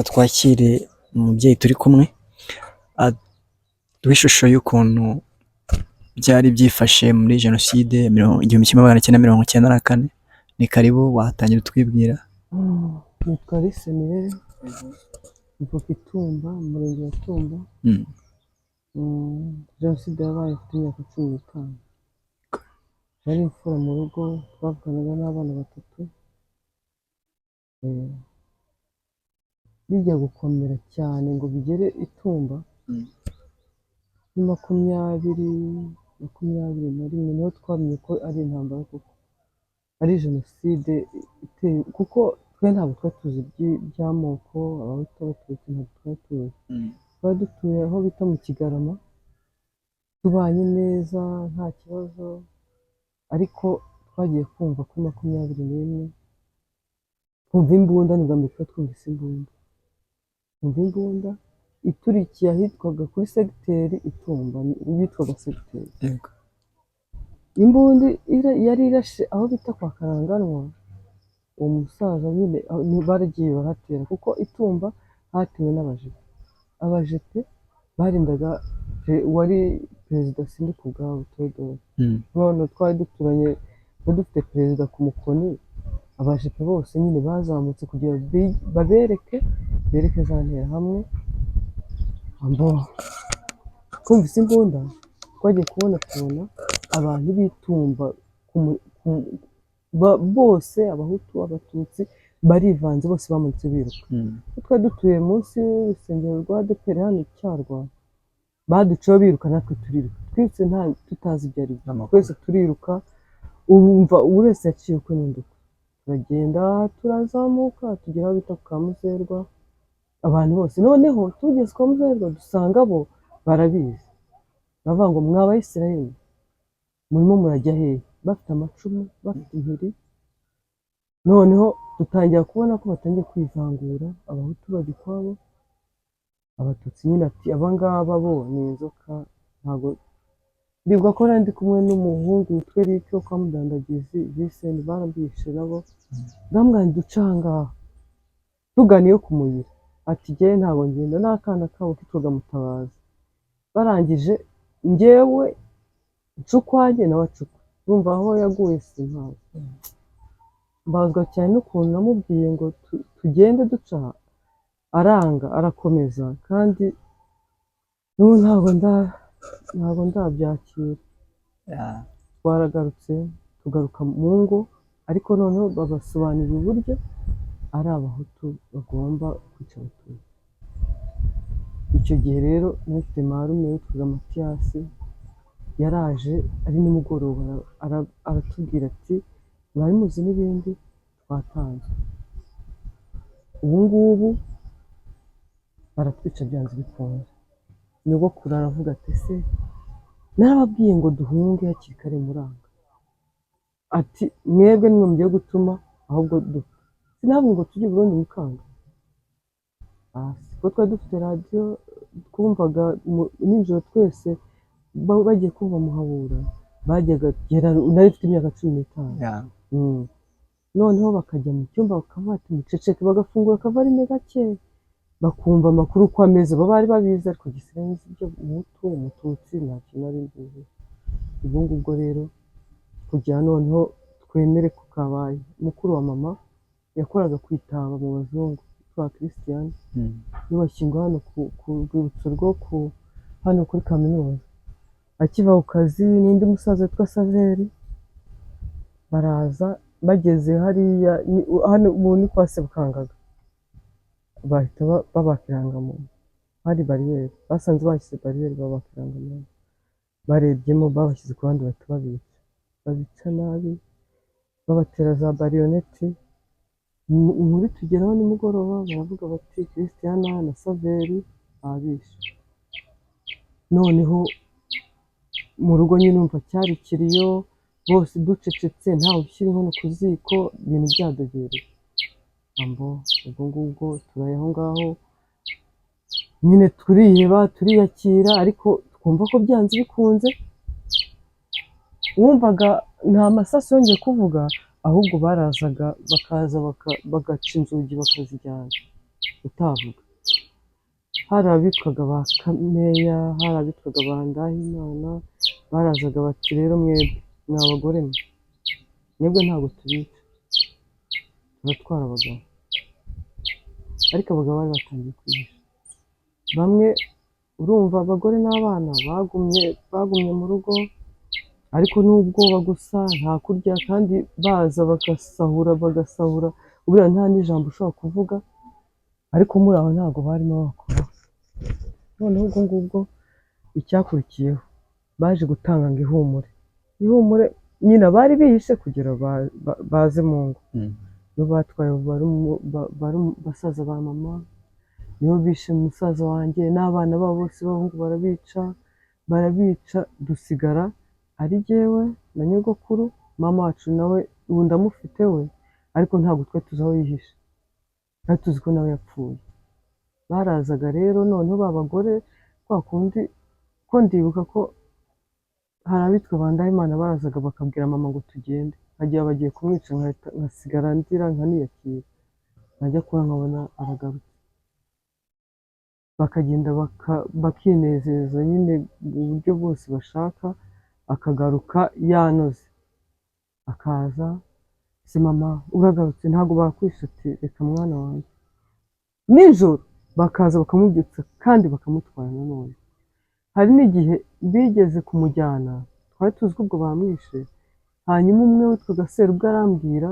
reka twakire umubyeyi turi kumwe aduha ishusho y'ukuntu byari byifashe muri jenoside 1994. Ni karibu, watangira utwibwira. Nitwa Alice Nirere, mvuka i Tumba, mu murenge wa Tumba. Jenoside yabaye afite imyaka 15. Nari imfura mu rugo, twavuganaga n'abana 3. Bijya gukomera cyane ngo bigere i Tumba, ni 2021 niho twamenye ko ari intambara kuko ari jenoside iteye, kuko twe ntabwo twari tuzi iby'amoko, abahutu abatutsi ntabwo twari tuzi. Twari dutuye aho bita mu Kigarama, tubanye neza nta kibazo, ariko twagiye kumva kuri 21 twumva imbunda, ni bwa mbere twari twumvise imbunda. Twumva imbunda iturikiye ahitwaga kuri segiteri Itumba, yitwaga segiteri. Imbunda yari irashe aho bita kwa Karanganwa. Uwo musaza nyine baragiye bahatera, kuko Itumba hatewe n'abajepe. Abajepe barindaga wari perezida Sindikubwabo Theodore. None twari duturanye, dufite perezida ku mukoni. Abajepe bose nyine bazamutse kugira babereke za nterahamwe. Twumvise imbunda, twagiye kubona abantu b'Itumba bose, abahutu abatutsi barivanze, bose bamanutse biruka. Twari dutuye munsi y'urusengero rwa ADEPR hano i Cyarwa, baduceho biruka, natwe turiruka, twese tutazi ibyo ari byo, twese turiruka. Ubumva buri wese yaciye ukwe n'undi ukwe, turagenda turazamuka tugera aho bita ku Kamuzerwa. Abantu bose noneho tugeze kwa Muzerwa dusanga bo barabizi, bavuga ngo mwa Bayisiraheli murimo murajya hehe? Bafite amacumu, bafite impiri. Noneho dutangira kubona ko batangiye kwivangura, abahutu bajya ukwabo, abatutsi nyine ati abangaba bo ni inzoka. Ntabwo ndibwa ko nari ndi kumwe n'umuhungu witwa Eric wo kwa Mudandagizi Vincent, barambishe nabo. Ndamubwira nti duca aha ngaha tugana iyo ku Muyira. Ati jyewe ntabwo ngenda, n'akana kabo kitwaga Mutabazi. Barangije njyewe ncukwanjye nawe acukwa, urumva aho yaguye simpazi. Mbazwa cyane n'ukuntu namubwiye ngo tugende duca aha, aranga arakomeza, kandi n'ubu ntabwo ndabyakira. Twaragarutse tugaruka mu ngo, ariko noneho babasobanurira uburyo ari abahutu bagomba kwica abatutsi. Icyo gihe rero nifite marume witwaga Matiyasi, yaraje ari nimugoroba aratubwira ati mwari muzi n'ibindi twatanze, ubu ngubu baratwica byanze bikunze. Nyogokuru aravuga ati se narababwiye ngo duhunge hakiri kare muranga, ati mwebwe nimwe mugiye gutuma ahubwo dupfa. Sinabwo ngo tujye Burundi mukanga. Kuko twari dufite radiyo, twumvaga nijoro twese bagiye kumva Muhabura, bajyaga nari mfite imyaka 15. Noneho bakajya mu cyumba bakavuga ati muceceke, bagafungura akavarime gake, bakumva amakuru uko ameze. Bari babizi, ariko gisigaye ibyo umuhutu umututsi nta kintu ari mbizi. Ubwo ngubwo rero kugira noneho twemere ko kabaye. Mukuru wa mama yakoraga kwitaba mu bazungu twa Christian, yubashyingwa hano ku rwibutso rwo hano kuri kaminuza. Akiva ku kazi n'undi musaza witwa Saveri baraza, bageze hariya hano umuntu kwa Sebukangaga, bahita babaka irangamuntu. Hari bariyeri, basanze bashyize bariyeri, babaka irangamuntu. Barebyemo babashyize ku bandi bahita babica nabi, babatera za bariyoneti. Inkuru tugeraho nimugoroba baravuga bati Christiana na Saveri babishe. Noneho mu rugo nyine umva cyari kiriyo, bose ducecetse, ntawe ushyira inkono ku ziko, ibintu byadogereye. Ubwo ngubwo turaye aho ngaho nyine turiheba, turiyakira, ariko twumva ko byanze bikunze. Wumvaga nta masasu yongeye kuvuga, ahubwo barazaga bakaza bagaca inzugi bakazijyana. utavuga. Hari abitwaga ba Kameya, hari abitwaga ba Ndahimana, barazaga bati rero mwebwe mwa bagore mwe, mwebwe ntabwo tubica, turatwara abagabo. Ariko abagabo bari batangiye kwihisha. Bamwe urumva abagore n'abana bagumye mu rugo, ariko n'ubwoba gusa nta kurya, kandi baza bagasahura, uburiya nta n'ijambo ushobora kuvuga, ariko muri aho ntabwo barimo bakora. Noneho ubwo ngubwo icyakurikiyeho baje gutanga ngo ihumure nyine bari bihishe kugira baze mu ngo. Nibo batwaye basaza ba mama, nibo bishe musaza wanjye n'abana babo bose b'abahungu barabica, dusigara ari jyewe na nyogokuru, mama wacu nawe ubu ndamufite we, ariko ntabwo twari tuzi aho yihishe, twari tuzi ko nawe yapfuye. Barazaga rero noneho ba bagore kwa kundi ko ndibuka ko hari abitwa ba Ndahimana barazaga bakabwira mama ngo tugende, hagiye bagiye kumwica nkasigara ndira nkaniyakira, najya kuba nkabona aragarutse, bakagenda bakinezeza nyine mu buryo bwose bashaka, akagaruka yanoze, akaza se mama uragarutse ntabwo bakwishe, ati reka mwana wanjye. Nijoro bakaza bakamubyutsa kandi bakamutwara nanone. Hari n'igihe bigeze kumujyana, twari tuzi ko ubwo bamwishe, hanyuma umwe witwaga Serubwo arambwira,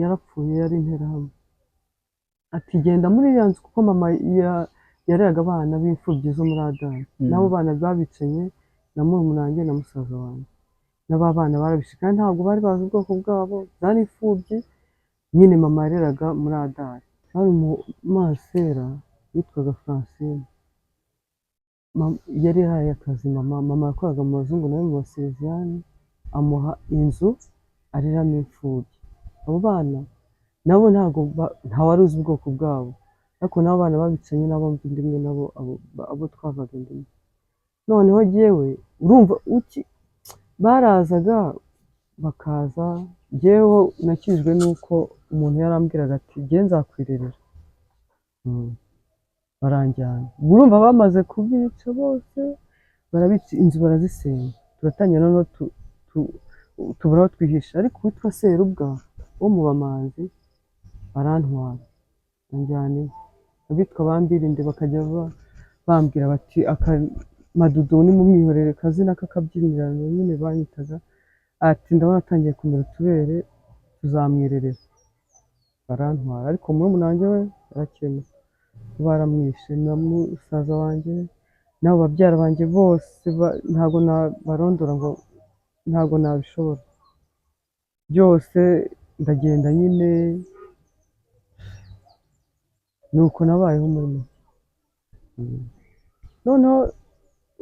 yarapfuye, yari interahamwe, ati genda muri iriya nzu kuko mama yareraga abana b'imfubyi zo muri Adani, n'abo bana babicanye na murumuna wanjye na musaza wanjye, n'aba bana barabishe kandi ntabwo bari bazi ubwoko bwabo, zari imfubyi nyine mama yareraga muri Adani. Hari umumasera witwaga Francine, yari yahaye akazi mama yakoraga mu bazungu nawe mu baseziyani, amuha inzu areramo imfubyi. Abo bana nabo ntawari uzi ubwoko bwabo, ariko n'abo bana babicanye nabo mva inda imwe nabo, abo twavaga inda imwe. Noneho jyewe urumva barazaga bakaza, jyewe nakijwe n'uko umuntu yarambwiraga ati jye nzakwirerera, baranjyana. Urumva bamaze kubica bose, barabica, inzu barazisenya, turatangira noneho tubura aho twihisha, ariko uwitwa Serubwa wo mu Bamanzi barantwara banjyana iwe. Abitwa Bambirinde bakajya bambwira bati Madudu nimumwihorere, kazina k'akabyinirano nyine banyitaga, ati ndabona atangiye kumera utubere tuzamwirerera, barantwara. Ariko murumuna wanjye we yarakemutse, baramwishe na musaza wanjye n'abo babyara banjye bose, ntabwo nabarondora ngo ntabwo nabishobora byose. Ndagenda nyine nuko nabayeho muri make. Noneho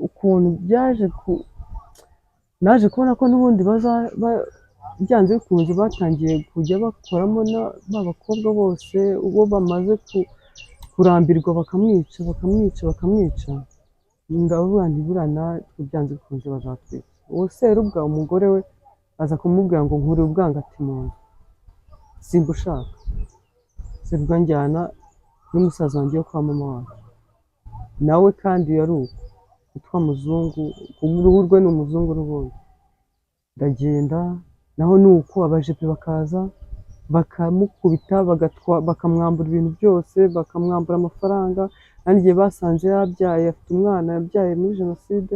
ukuntu naje kubona ko n'ubundi byanze bikunze batangiye kujya bakoramo n'abakobwa bose, uwo bamaze kurambirwa bakamwica, ndavuga nti buriya natwe byanze bikunze bazatwica. Uwo Serubwa umugore we aza kumubwira ngo nkure ubwangati mu nzu, simbushaka. Serubwa njyana n'umusaza wanjye wo kwa mama wacu, nawe kandi yari uko witwa Muzungu, uruhu rwe ni umuzungu n'ubundi. Ndagenda naho ni uko abajepe bakaza bakamukubita, bakamwambura ibintu byose, bakamwambura amafaranga. Kandi igihe basanze yabyaye, afite umwana yabyaye muri Jenoside,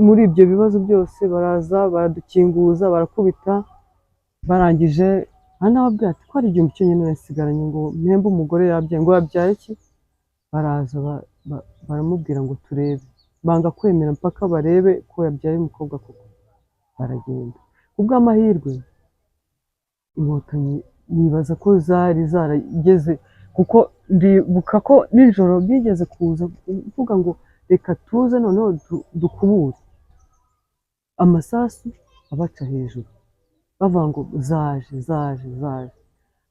muri ibyo bibazo byose baraza baradukinguza, barakubita, barangije anababwira ati ko ari igihumbi cyonyine yasigaranye ngo mpembe umugore yabyaye, ngo yabyaye iki? Baraza baramubwira ngo turebe, banga kwemera mpaka barebe ko yabyaye umukobwa koko. Baragenda. Kubw'amahirwe Inkotanyi nibaza ko zari zarageze, kuko ndibuka ko nijoro bigeze kuza kuvuga ngo reka tuze noneho dukubure, amasasu abaca hejuru bavuga ngo zaje.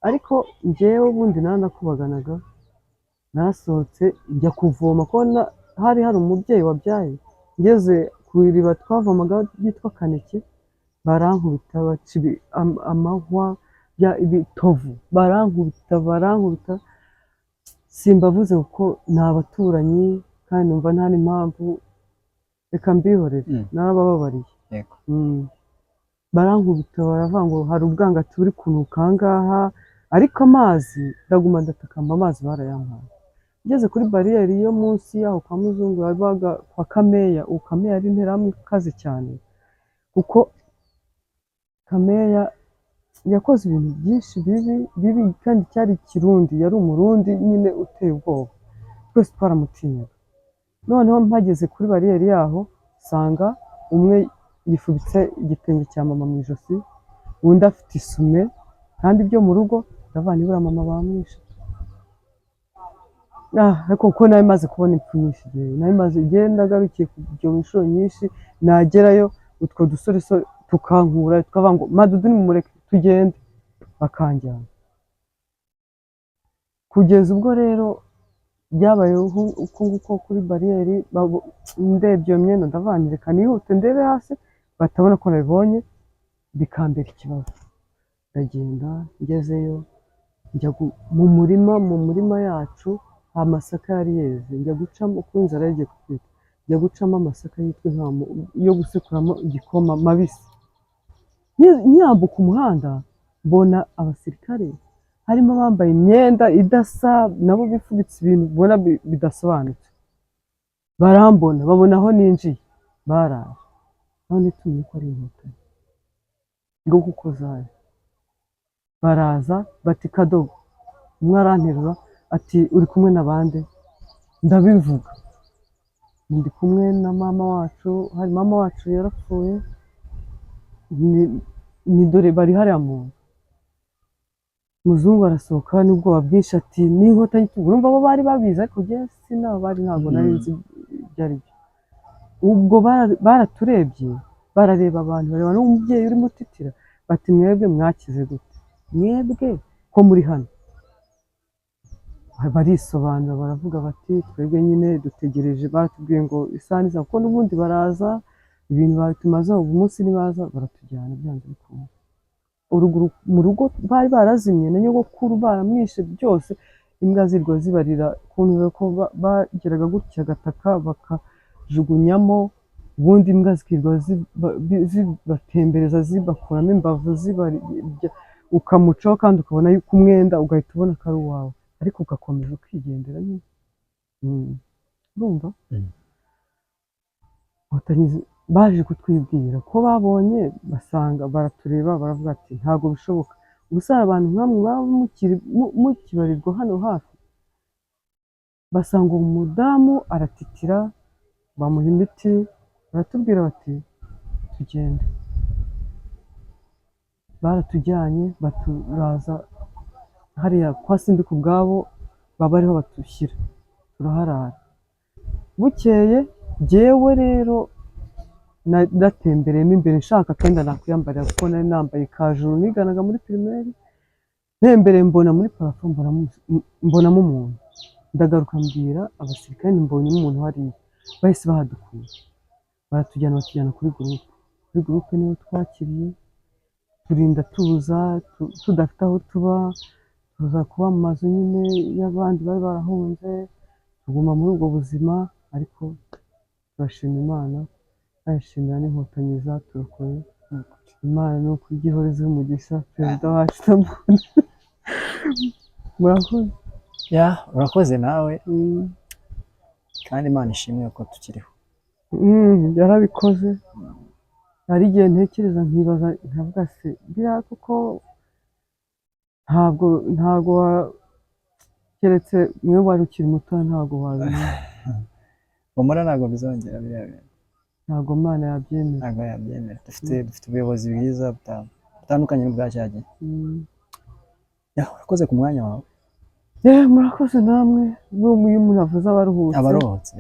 Ariko njyewe ubundi narakubaganaga, nasohotse njya kuvoma ko hari umubyeyi wabyaye, ngeze ku iriba twavomaga ryitwa Kaneke, barankubita baca amahwa ibitovu, barankubita simbavuze kuko ni abaturanyi kandi numva nta n'impamvu, reka mbihorere narabababariye. Yego. Barankubita baravuga ngo hari ubwangati buri kunuka aha ngaha, ariko amazi ndaguma ndatakamba, amazi barayampaye. Ngeze kuri bariyeri yo munsi yaho kwa Muzungu yabaga kwa Kameya, ubu Kameya ari interahamwe ikaze cyane, kuko Kameya yakoze ibintu byinshi bibi kandi cyari Kirundi, yari umurundi nyine uteye ubwoba, twese twaramutinyaga. Noneho mpageze kuri bariyeri yaho nsanga umwe yifubitse igitenge cya mama mu ijosi, undi afite isume kandi byo mu rugo, ndavuga nibura mama bamwishe. Ariko kuko nari maze kubona impfu nyinshi, nari maze igihe ndagarukiye kujya inshuro nyinshi, nagerayo utwo dusore tukankura tukavuga ngo Madudu nimumureke tugende, bakanjyana. Kugeza ubwo rero byabayeho uko nguko kuri bariyeri, ndebye iyo myenda ndavuga nti reka nihute ndebe hasi batabona ko nabibonye bikambera ikibazo. Ndagenda ngezeyo njya mu murima yacu amasaka yari yeze, njya gucamo ku nzara yagiye kutwita, njya gucamo amasaka yitwa inkamu yo gusekuramo igikoma mabisi. Nyambuka umuhanda mbona abasirikare harimo bambaye imyenda idasa, nabo bifubitse ibintu ubona bidasobanutse, barambona babona aho ninjiye, baraje none tumenye ko ari inkotanyi ngo kuko zaje. Baraza bati Kadogo, umwe aranterura ati uri kumwe n'abandi? Ndabivuga ndi kumwe na mama wacu, hari mama wacu yarapfuye, ni dore bari hariya mu nzu. Muzungu arasohoka n'ubwoba bwinshi ati n'inkotanyi, urumva bo bari babizi ariko njye sinabo bari, ntabwo nari nzi ibyo ari byo. Ubwo baraturebye barareba abantu, bareba n'umubyeyi urimo utitira, bati mwebwe mwakize gute, mwebwe ko muri hano? Barisobanura baravuga bati twebwe nyine dutegereje, baratubwiye ngo isaha niza kuko n'ubundi baraza, ibintu babitumazeho, ubu munsi nibaza baratujyana byanze bikunze. Mu rugo bari barazimye na nyogokuru baramwishe byose, imbwa zirwa zibarira kuntu ko bageraga gutya agataka bakajugunyamo, ubundi imbwa zikirwa zibatembereza zibakuramo imbavu zibarya, ukamucaho kandi ukabona yuko umwenda ugahita ubona ko ari uwawe, ariko ugakomeza ukigendera nyine. Urumva baje kutwibwira ko babonye, basanga baratureba baravuga ati ntabwo bishoboka, gusa abantu nkamwe baba mukibarirwa hano hafi. Basanga umudamu aratitira, bamuha imiti, baratubwira bati tugende. Baratujyanye baturaza hariya kwa Sindika ubwabo, baba ariho batushyira, turaharara. Bukeye jyewe rero natembereyemo imbere nshaka akenda nakwiyambarira kuko nari nambaye kajuru niganaga muri primaire, ntembereye mbona muri parafo mbonamo umuntu, ndagaruka mbwira abasirikare mbonyemo umuntu hariya, bahise bahadukura batujyana kuri gurupe niho twakiriye, turinda tuza tudafite aho tuba, tuza kuba mu mazu nyine y'abandi bari barahunze, tuguma muri ubwo buzima. Ariko turashima Imana, turashimira n'inkotanyi zaturokoye. Imana ni ukuri ijya ihora iziha umugisha perezida wacu ndamukunda. Murakoze. Urakoze nawe, kandi Imana ishimwe ko tukiriho. Yarabikoze. Hari igihe ntekereza nkibaza nkavuga se biriya kuko ntabwo keretse mwe wari ukiri muto ntabwo wabimenya. Humura ntabwo bizongera biriya bintu. Ntabwo Imana yabyemera. Ntabwo yabyemera. Dufite ubuyobozi bwiza butandukanye n'ubwa cya gihe. Urakoze ku mwanya wawe. Murakoze namwe, n'ubu iyo umuntu avuze aba aruhutse. Aba aruhutse.